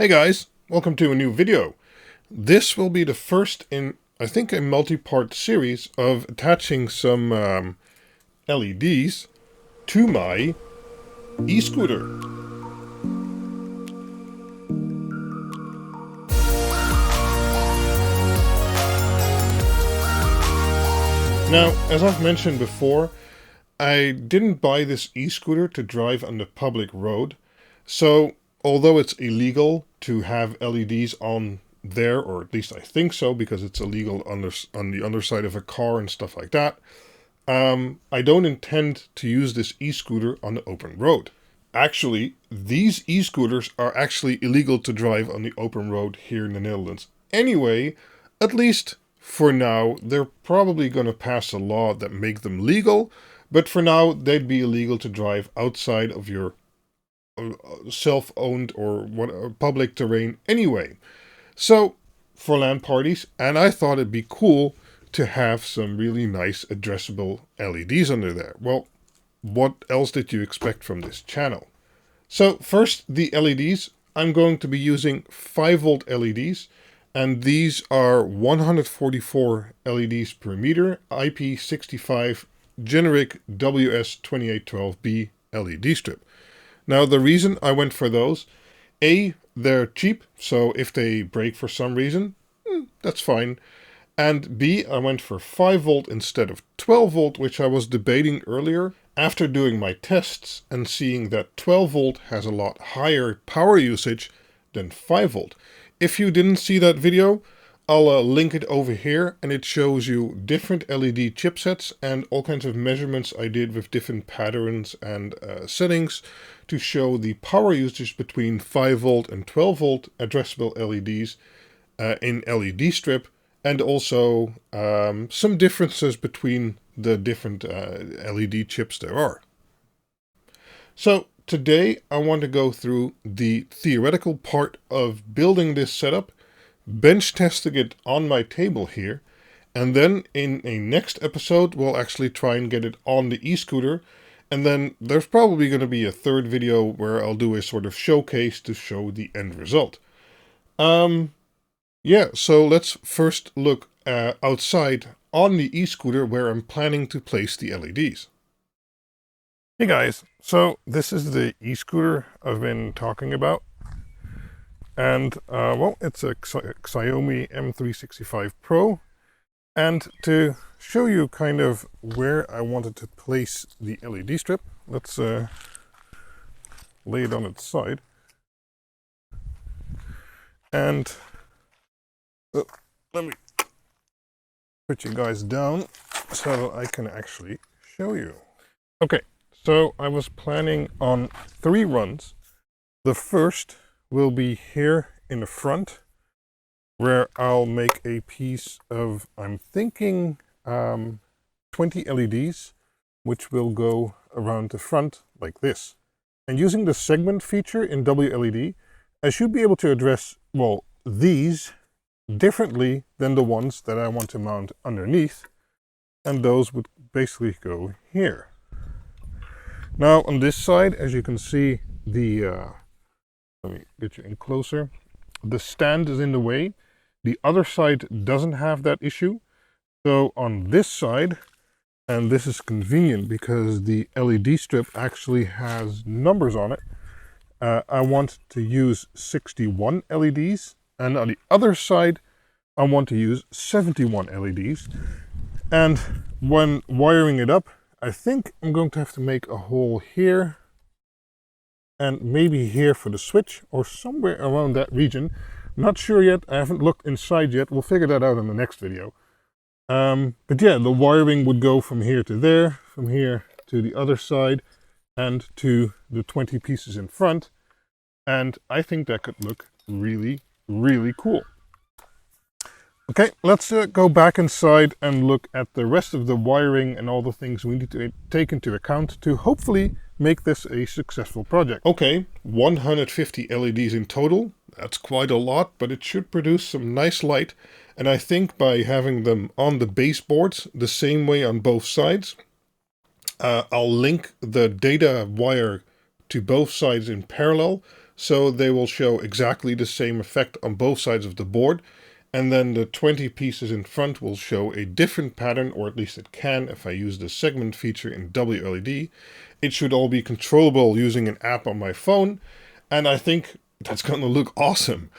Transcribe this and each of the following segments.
Hey guys, welcome to a new video. This will be the first in, I think, a multi-part series of attaching some LEDs to my e-scooter. Now, as I've mentioned before, I didn't buy this e-scooter to drive on the public road, so although it's illegal to have LEDs on there, or at least I think so, because it's illegal on the underside of a car and stuff like that, I don't intend to use this e-scooter on the open road. Actually, these e-scooters are actually illegal to drive on the open road here in the Netherlands. Anyway, at least for now. They're probably going to pass a law that make them legal, but for now they'd be illegal to drive outside of your self-owned or public terrain anyway. So for LAN parties, and I thought it'd be cool to have some really nice addressable LEDs under there. Well, what else did you expect from this channel? So first, the LEDs. I'm going to be using 5-volt LEDs, and these are 144 LEDs per meter, IP65 generic WS2812B LED strip. Now, the reason I went for those, A, they're cheap, so if they break for some reason, that's fine. And B, I went for 5-volt instead of 12-volt, which I was debating earlier, after doing my tests and seeing that 12-volt has a lot higher power usage than 5-volt. If you didn't see that video, I'll link it over here, and it shows you different LED chipsets and all kinds of measurements I did with different patterns and settings to show the power usage between 5-volt and 12-volt addressable LEDs in LED strip, and also some differences between the different LED chips there are. So today I want to go through the theoretical part of building this setup, bench testing it on my table here, and then in a next episode we'll actually try and get it on the e-scooter, and then there's probably going to be a third video where I'll do a sort of showcase to show the end result. Yeah, so let's first look outside on the e-scooter where I'm planning to place the LEDs. Hey guys, so this is the e-scooter I've been talking about. And, well, it's a Xiaomi M365 Pro. And to show you kind of where I wanted to place the LED strip, let's lay it on its side. And let me put you guys down so I can actually show you. Okay, so I was planning on 3 runs. The first will be here in the front, where I'll make a piece of, I'm thinking, 20 LEDs, which will go around the front like this. And using the segment feature in WLED, I should be able to address, well, these differently than the ones that I want to mount underneath, and those would basically go here. Now on this side, as you can see, the let me get you in closer. The stand is in the way. The other side doesn't have that issue. So on this side, and this is convenient because the LED strip actually has numbers on it, I want to use 61 LEDs, and on the other side I want to use 71 LEDs. And when wiring it up, I think I'm going to have to make a hole here and maybe here for the switch, or somewhere around that region. Not sure yet, I haven't looked inside yet. We'll figure that out in the next video. But yeah, the wiring would go from here to there, from here to the other side, and to the 20 pieces in front. And I think that could look really, really cool. Okay, let's go back inside and look at the rest of the wiring and all the things we need to take into account to hopefully make this a successful project. Okay, 150 LEDs in total. That's quite a lot, but it should produce some nice light. And I think by having them on the baseboards the same way on both sides, I'll link the data wire to both sides in parallel, so they will show exactly the same effect on both sides of the board. And then the 20 pieces in front will show a different pattern, or at least it can if I use the segment feature in WLED. It should all be controllable using an app on my phone, and I think that's going to look awesome.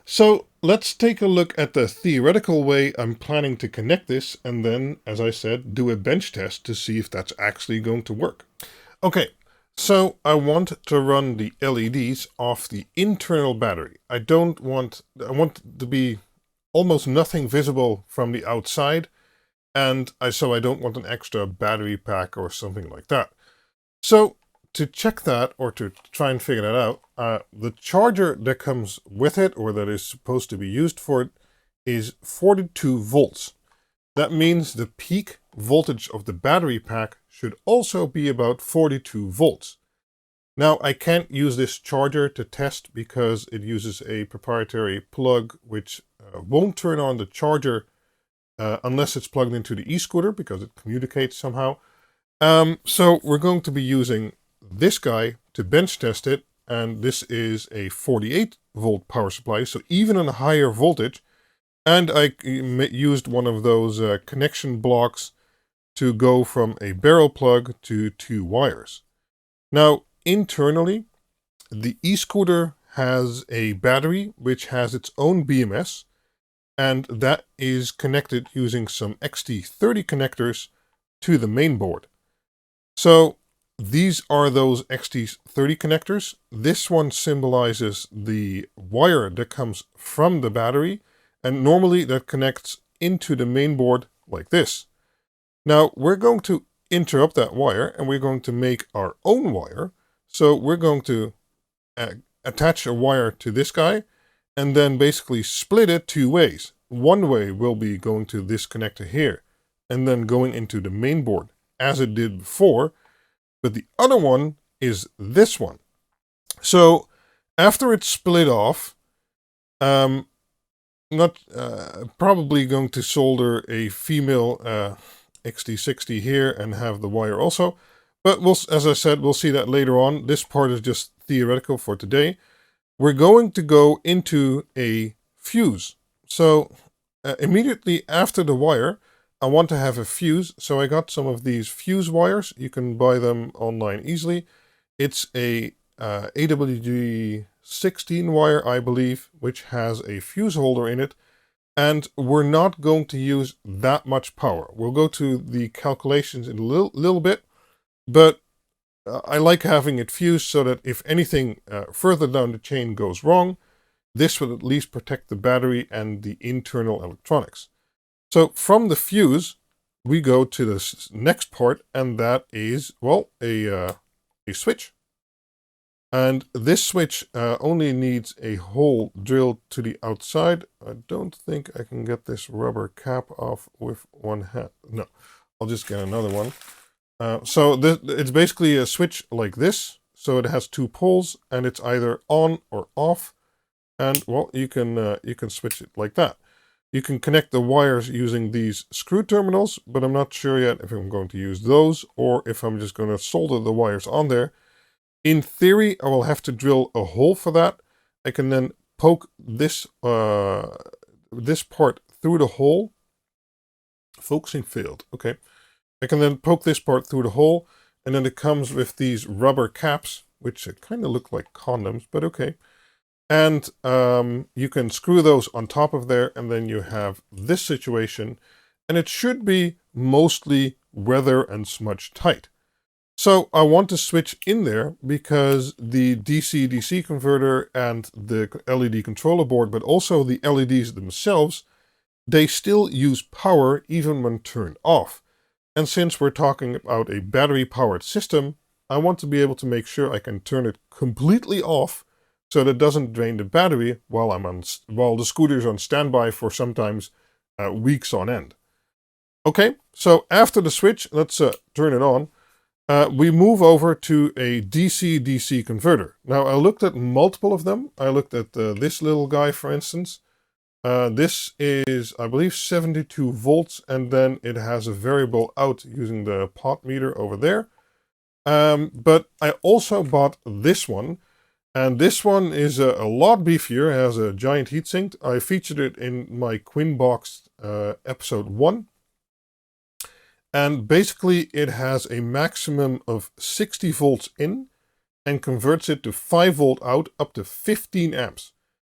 So let's take a look at the theoretical way I'm planning to connect this, and then, as I said, do a bench test to see if that's actually going to work. Okay, so I want to run the LEDs off the internal battery. I want to be almost nothing visible from the outside, and so I don't want an extra battery pack or something like that. So to check that, or to try and figure that out, the charger that comes with it, or that is supposed to be used for it, is 42 volts. That means the peak voltage of the battery pack should also be about 42 volts. Now, I can't use this charger to test because it uses a proprietary plug which won't turn on the charger unless it's plugged into the e-scooter, because it communicates somehow. So we're going to be using this guy to bench test it, and this is a 48 volt power supply, so even on a higher voltage. And I used one of those connection blocks to go from a barrel plug to 2 wires. Now, internally, the e-scooter has a battery which has its own BMS, and that is connected using some XT30 connectors to the main board. So these are those XT30 connectors. This one symbolizes the wire that comes from the battery, and normally that connects into the main board like this. Now we're going to interrupt that wire, and we're going to make our own wire. So we're going to attach a wire to this guy, and then basically split it 2 ways. One way will be going to this connector here, and then going into the main board, as it did before, but the other one is this one. So after it's split off, probably going to solder a female XT60 here and have the wire also, but as I said, we'll see that later on. This part is just theoretical for today. We're going to go into a fuse. So immediately after the wire, I want to have a fuse, so I got some of these fuse wires. You can buy them online easily. It's a AWG16 wire, I believe, which has a fuse holder in it. And we're not going to use that much power. We'll go to the calculations in a little bit, but I like having it fused so that if anything further down the chain goes wrong, this will at least protect the battery and the internal electronics. So from the fuse, we go to the next part, and that is, well, a switch. And this switch only needs a hole drilled to the outside. I don't think I can get this rubber cap off with one hand. No, I'll just get another one. So it's basically a switch like this. So it has 2 poles, and it's either on or off. And well, you can switch it like that. You can connect the wires using these screw terminals, but I'm not sure yet if I'm going to use those or if I'm just going to solder the wires on there. In theory, I will have to drill a hole for that. I can then poke this this part through the hole. Focusing failed. Okay. I can then poke this part through the hole, and then it comes with these rubber caps, which kind of look like condoms, but okay. And you can screw those on top of there, and then you have this situation, and it should be mostly weather and smudge tight. So I want to switch in there because the DC-DC converter and the LED controller board, but also the LEDs themselves, they still use power even when turned off. And since we're talking about a battery-powered system, I want to be able to make sure I can turn it completely off so that it doesn't drain the battery while the scooter's on standby for sometimes weeks on end. Okay, so after the switch, let's turn it on. We move over to a DC-DC converter. Now, I looked at multiple of them. I looked at this little guy, for instance. This is, I believe, 72 volts, and then it has a variable out using the pot meter over there. But I also bought this one, And this one is a lot beefier, has a giant heatsink. I featured it in my QuinBox episode 1. And basically it has a maximum of 60 volts in and converts it to 5 volt out up to 15 amps.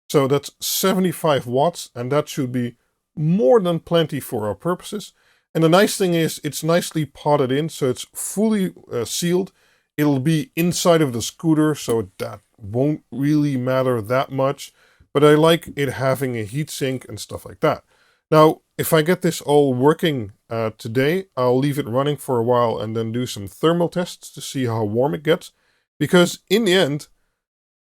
So that's 75 watts, and that should be more than plenty for our purposes. And the nice thing is it's nicely potted in, so it's fully sealed. It'll be inside of the scooter, so that won't really matter that much. But I like it having a heatsink and stuff like that. Now, if I get this all working today, I'll leave it running for a while and then do some thermal tests to see how warm it gets. Because in the end,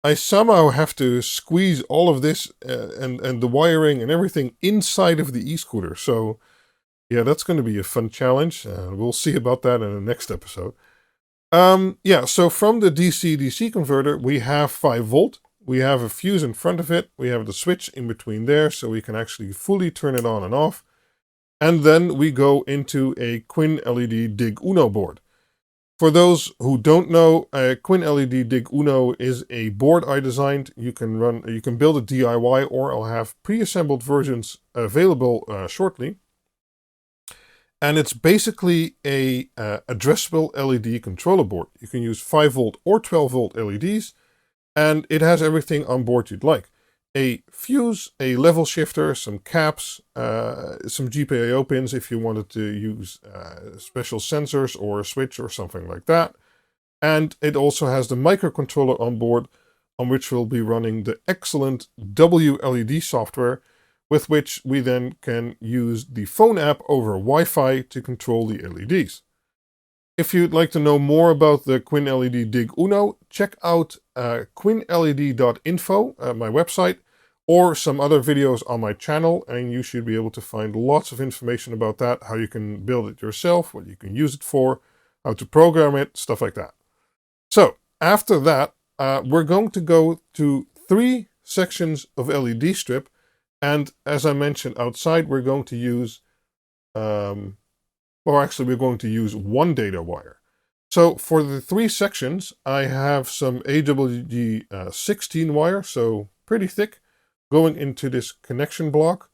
I somehow have to squeeze all of this and the wiring and everything inside of the e-scooter. So yeah, that's going to be a fun challenge. We'll see about that in the next episode. Yeah, so from the DC-DC converter, we have 5 volt. We have a fuse in front of it. We have the switch in between there, so we can actually fully turn it on and off. And then we go into a QuinLED Dig Uno board. For those who don't know, QuinLED Dig Uno is a board I designed. You can build a DIY, or I'll have pre-assembled versions available shortly. And it's basically a addressable LED controller board. You can use 5 volt or 12 volt LEDs, and it has everything on board you'd like. A fuse, a level shifter, some caps, some GPIO pins if you wanted to use special sensors or a switch or something like that. And it also has the microcontroller on board, on which we'll be running the excellent WLED software, with which we then can use the phone app over Wi-Fi to control the LEDs. If you'd like to know more about the QuinLED Dig Uno, check out QuinLED.info, my website, or some other videos on my channel, and you should be able to find lots of information about that, how you can build it yourself, what you can use it for, how to program it, stuff like that. So, after that, we're going to go to 3 sections of LED strip, and as I mentioned outside, we're going to use, we're going to use 1 data wire. So for the 3 sections, I have some AWG 16 wire, so pretty thick, going into this connection block.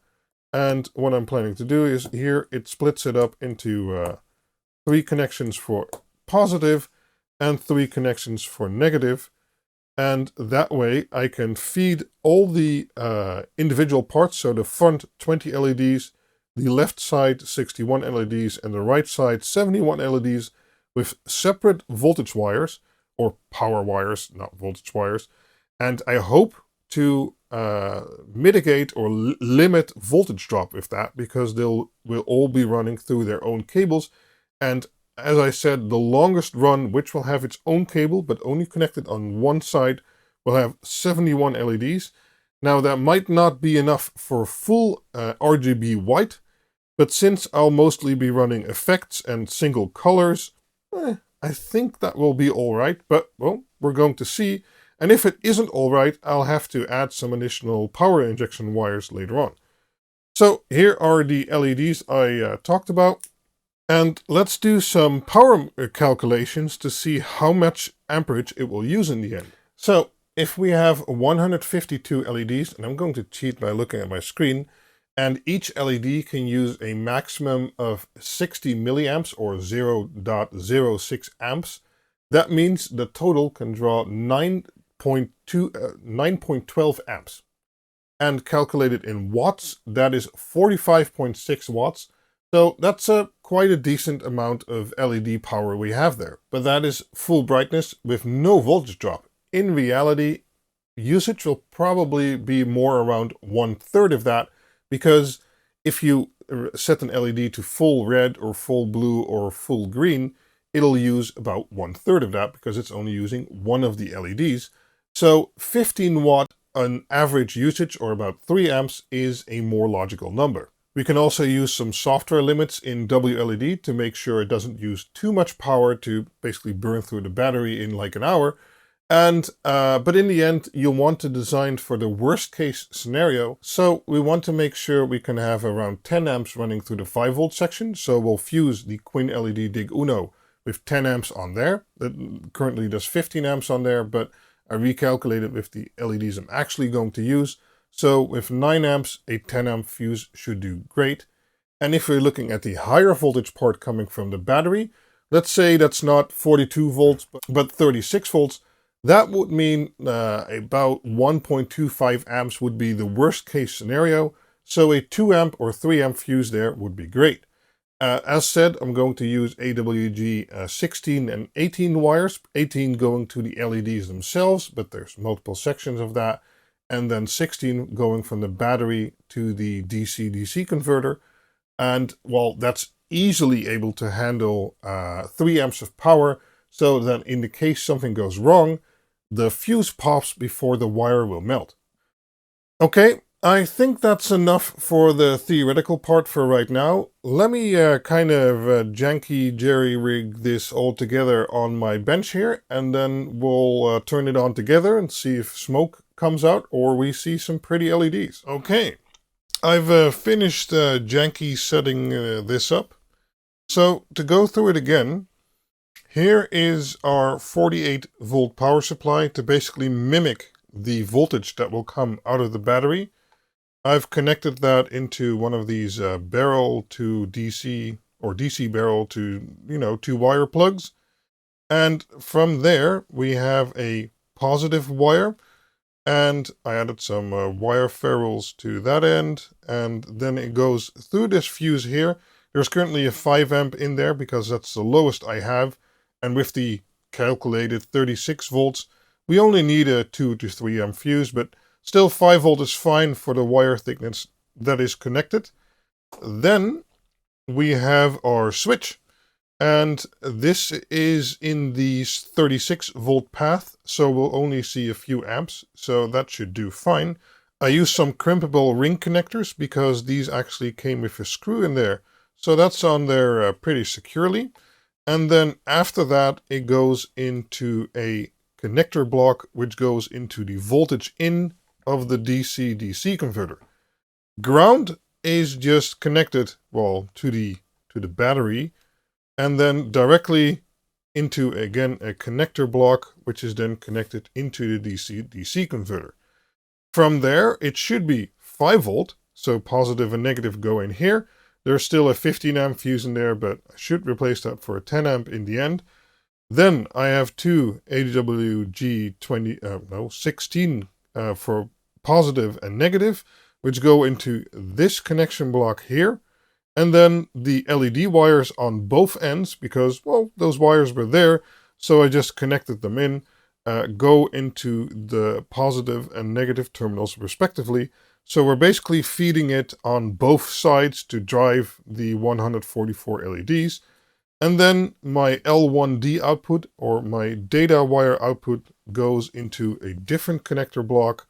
And what I'm planning to do is here, it splits it up into 3 connections for positive and 3 connections for negative. And that way I can feed all the individual parts, so the front 20 LEDs, the left side 61 LEDs, and the right side 71 LEDs with separate voltage wires, or power wires, not voltage wires. And I hope to mitigate or limit voltage drop with that, because will all be running through their own cables. And as I said, the longest run, which will have its own cable, but only connected on one side, will have 71 LEDs. Now, that might not be enough for full RGB white, but since I'll mostly be running effects and single colors, I think that will be all right. But, well, we're going to see. And if it isn't all right, I'll have to add some additional power injection wires later on. So here are the LEDs I talked about. And let's do some power calculations to see how much amperage it will use in the end. So if we have 152 LEDs, and I'm going to cheat by looking at my screen, and each LED can use a maximum of 60 milliamps or 0.06 amps, that means the total can draw 9.12 amps. And calculated in watts, that is 45.6 watts. So that's quite a decent amount of LED power we have there. But that is full brightness with no voltage drop. In reality, usage will probably be more around 1/3 of that, because if you set an LED to full red or full blue or full green, it'll use about 1/3 of that, because it's only using one of the LEDs. So 15 watt on average usage, or about 3 amps, is a more logical number. We can also use some software limits in WLED to make sure it doesn't use too much power to basically burn through the battery in like an hour. And but in the end, you'll want to design for the worst case scenario. So we want to make sure we can have around 10 amps running through the 5 volt section. So we'll fuse the QuinLED Dig Uno with 10 amps on there. It currently does 15 amps on there, but I recalculated with the LEDs I'm actually going to use. So with 9 amps, a 10 amp fuse should do great. And if we're looking at the higher voltage part coming from the battery, let's say that's not 42 volts, but 36 volts, that would mean about 1.25 amps would be the worst case scenario. So a 2 amp or 3 amp fuse there would be great. As said, I'm going to use AWG 16 and 18 wires, 18 going to the LEDs themselves, but there's multiple sections of that, and then 16 going from the battery to the DC-DC converter. And well, that's easily able to handle 3 amps of power, so that in the case something goes wrong, the fuse pops before the wire will melt. Okay, I think that's enough for the theoretical part for right now. Let me kind of janky jerry-rig this all together on my bench here, and then we'll turn it on together and see if smoke comes out or we see some pretty LEDs. Okay, I've finished janky setting this up. So to go through it again, here is our 48 volt power supply to basically mimic the voltage that will come out of the battery. I've connected that into one of these barrel to DC or DC barrel to, 2-wire plugs. And from there, we have a positive wire. And I added some wire ferrules to that end. And then it goes through this fuse here. There's currently a 5 amp in there because that's the lowest I have. And with the calculated 36 volts, we only need a 2 to 3 amp fuse, but still 5 volt is fine for the wire thickness that is connected. Then we have our switch, and this is in the 36 volt path, so we'll only see a few amps, so that should do fine. I used some crimpable ring connectors because these actually came with a screw in there, so that's on there pretty securely. And then after that, it goes into a connector block, which goes into the voltage in of the DC-DC converter. Ground is just connected, well, to the battery, and then directly into, again, a connector block, which is then connected into the DC-DC converter. From there, it should be 5 volt, so positive and negative go in here. There's still a 15 amp fuse in there, but I should replace that for a 10 amp in the end. Then I have two AWG 16 for positive and negative, which go into this connection block here. And then the LED wires on both ends, because, well, those wires were there, so I just connected them in, go into the positive and negative terminals respectively. So we're basically feeding it on both sides to drive the 144 LEDs. And then my L1D output, or my data wire output, goes into a different connector block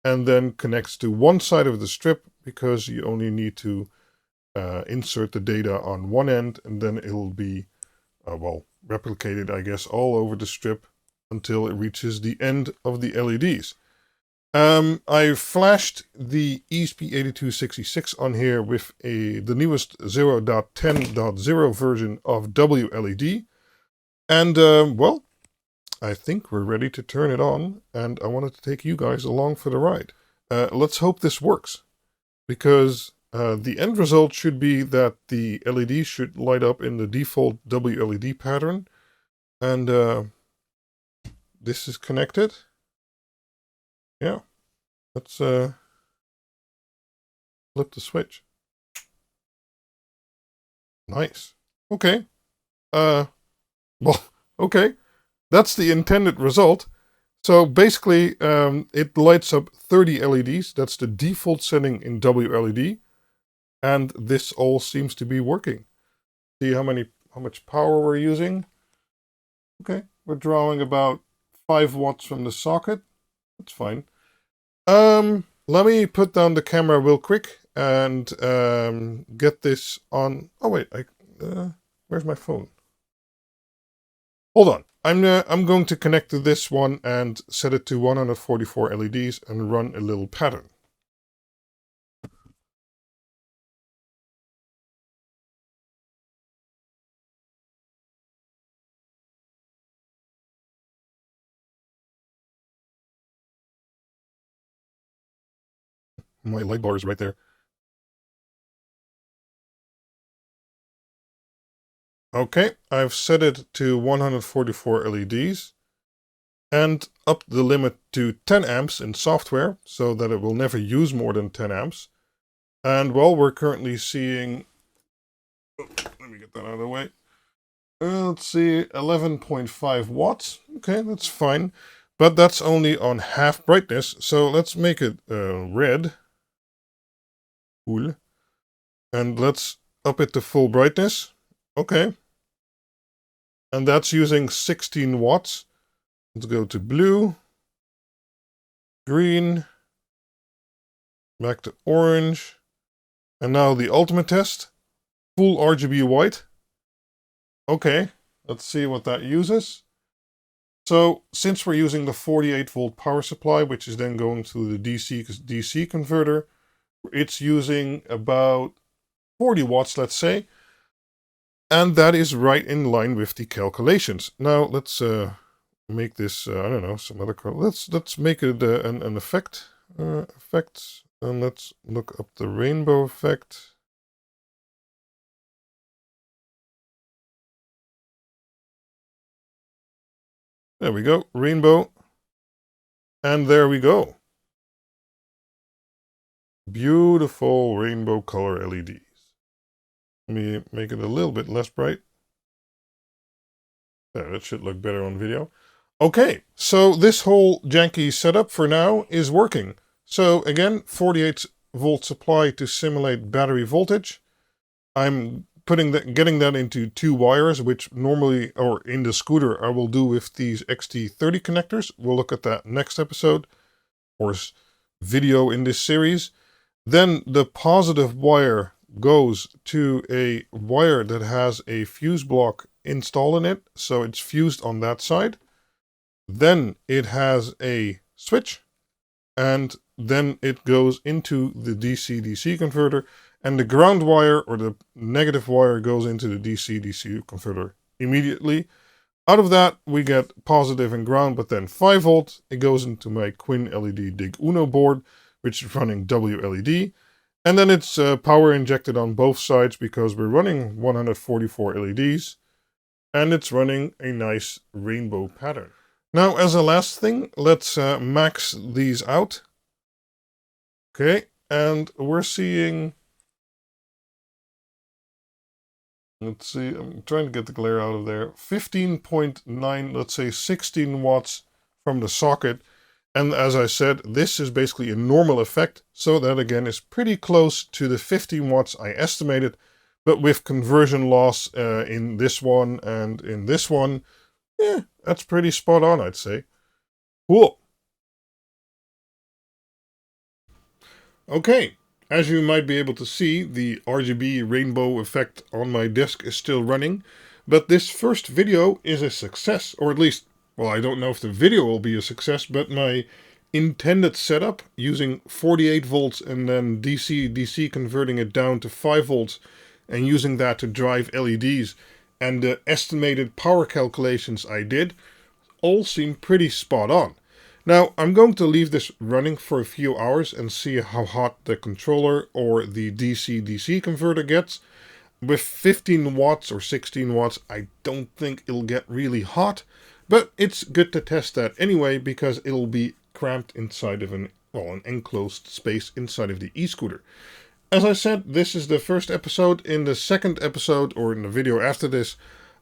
and then connects to one side of the strip, because you only need to insert the data on one end, and then it'll be, replicated, I guess, all over the strip until it reaches the end of the LEDs. I flashed the ESP8266 on here with the newest 0.10.0 version of WLED. And, well, I think we're ready to turn it on, and I wanted to take you guys along for the ride. Let's hope this works, because the end result should be that the LED should light up in the default WLED pattern, and this is connected. Yeah, let's flip the switch. Nice. Okay. Well, okay. That's the intended result. So basically, it lights up 30 LEDs. That's the default setting in WLED. And this all seems to be working. See how much power we're using? Okay, we're drawing about 5 watts from the socket. That's fine. Let me put down the camera real quick and get this on. Oh wait, where's my phone? Hold on. I'm going to connect to this one and set it to 144 LEDs and run a little pattern. My light bar is right there. Okay, I've set it to 144 LEDs and upped the limit to 10 amps in software so that it will never use more than 10 amps. And well, we're currently seeing, let me get that out of the way. Let's see, 11.5 watts. Okay, that's fine. But that's only on half brightness. So let's make it red. Cool. And let's up it to full brightness. Okay. And that's using 16 watts. Let's go to blue, green, back to orange. And now the ultimate test. Full RGB white. Okay, let's see what that uses. So since we're using the 48 volt power supply, which is then going to the DC converter, it's using about 40 watts, let's say. And that is right in line with the calculations. Now let's make this, I don't know, some other color. Let's make it an effect. Effects. And let's look up the rainbow effect. There we go, rainbow. And there we go. Beautiful rainbow color LEDs. Let me make it a little bit less bright. There, that should look better on video. Okay, so this whole janky setup for now is working. So again, 48 volt supply to simulate battery voltage. I'm getting that into 2 wires, which normally, or in the scooter, I will do with these XT30 connectors. We'll look at that next episode, or video in this series. Then the positive wire goes to a wire that has a fuse block installed in it, so it's fused on that side. Then it has a switch, and then it goes into the DC-DC converter, and the ground wire or the negative wire goes into the DC-DC converter immediately. Out of that, we get positive and ground, but then 5 volt. It goes into my QuinLED Dig Uno board, which is running WLED. And then it's power injected on both sides because we're running 144 LEDs. And it's running a nice rainbow pattern. Now, as a last thing, let's max these out. Okay, and we're seeing... Let's see, I'm trying to get the glare out of there. 15.9, let's say 16 watts from the socket. And as I said, this is basically a normal effect. So that again is pretty close to the 15 watts I estimated. But with conversion loss in this one and in this one, yeah, that's pretty spot on, I'd say. Cool. Okay. As you might be able to see, the RGB rainbow effect on my disk is still running, but this first video is a success, or at least, well, I don't know if the video will be a success, but my intended setup using 48 volts and then DC converting it down to 5 volts and using that to drive LEDs and the estimated power calculations I did all seem pretty spot on. Now, I'm going to leave this running for a few hours and see how hot the controller or the DC-DC converter gets. With 15 watts or 16 watts, I don't think it'll get really hot, but it's good to test that anyway because it'll be cramped inside of an enclosed space inside of the e-scooter. As I said, this is the first episode. In the second episode, or in the video after this,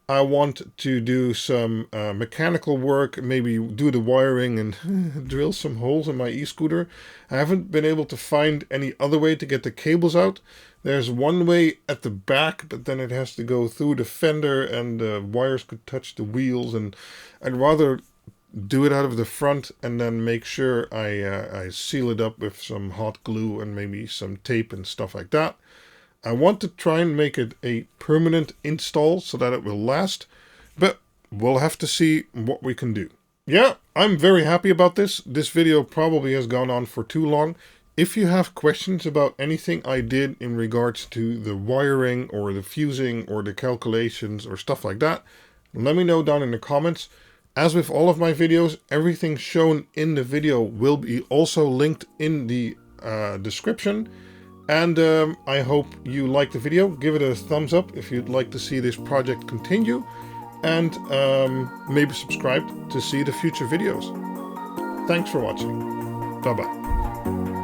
I want to do some mechanical work, maybe do the wiring and drill some holes in my e-scooter. I haven't been able to find any other way to get the cables out. There's one way at the back, but then it has to go through the fender and the wires could touch the wheels, and I'd rather do it out of the front and then make sure I seal it up with some hot glue and maybe some tape and stuff like that. I want to try and make it a permanent install so that it will last, but we'll have to see what we can do. Yeah, I'm very happy about this. This video probably has gone on for too long. If you have questions about anything I did in regards to the wiring or the fusing or the calculations or stuff like that, let me know down in the comments. As with all of my videos, everything shown in the video will be also linked in the description. And I hope you liked the video. Give it a thumbs up if you'd like to see this project continue. And maybe subscribe to see the future videos. Thanks for watching. Bye-bye.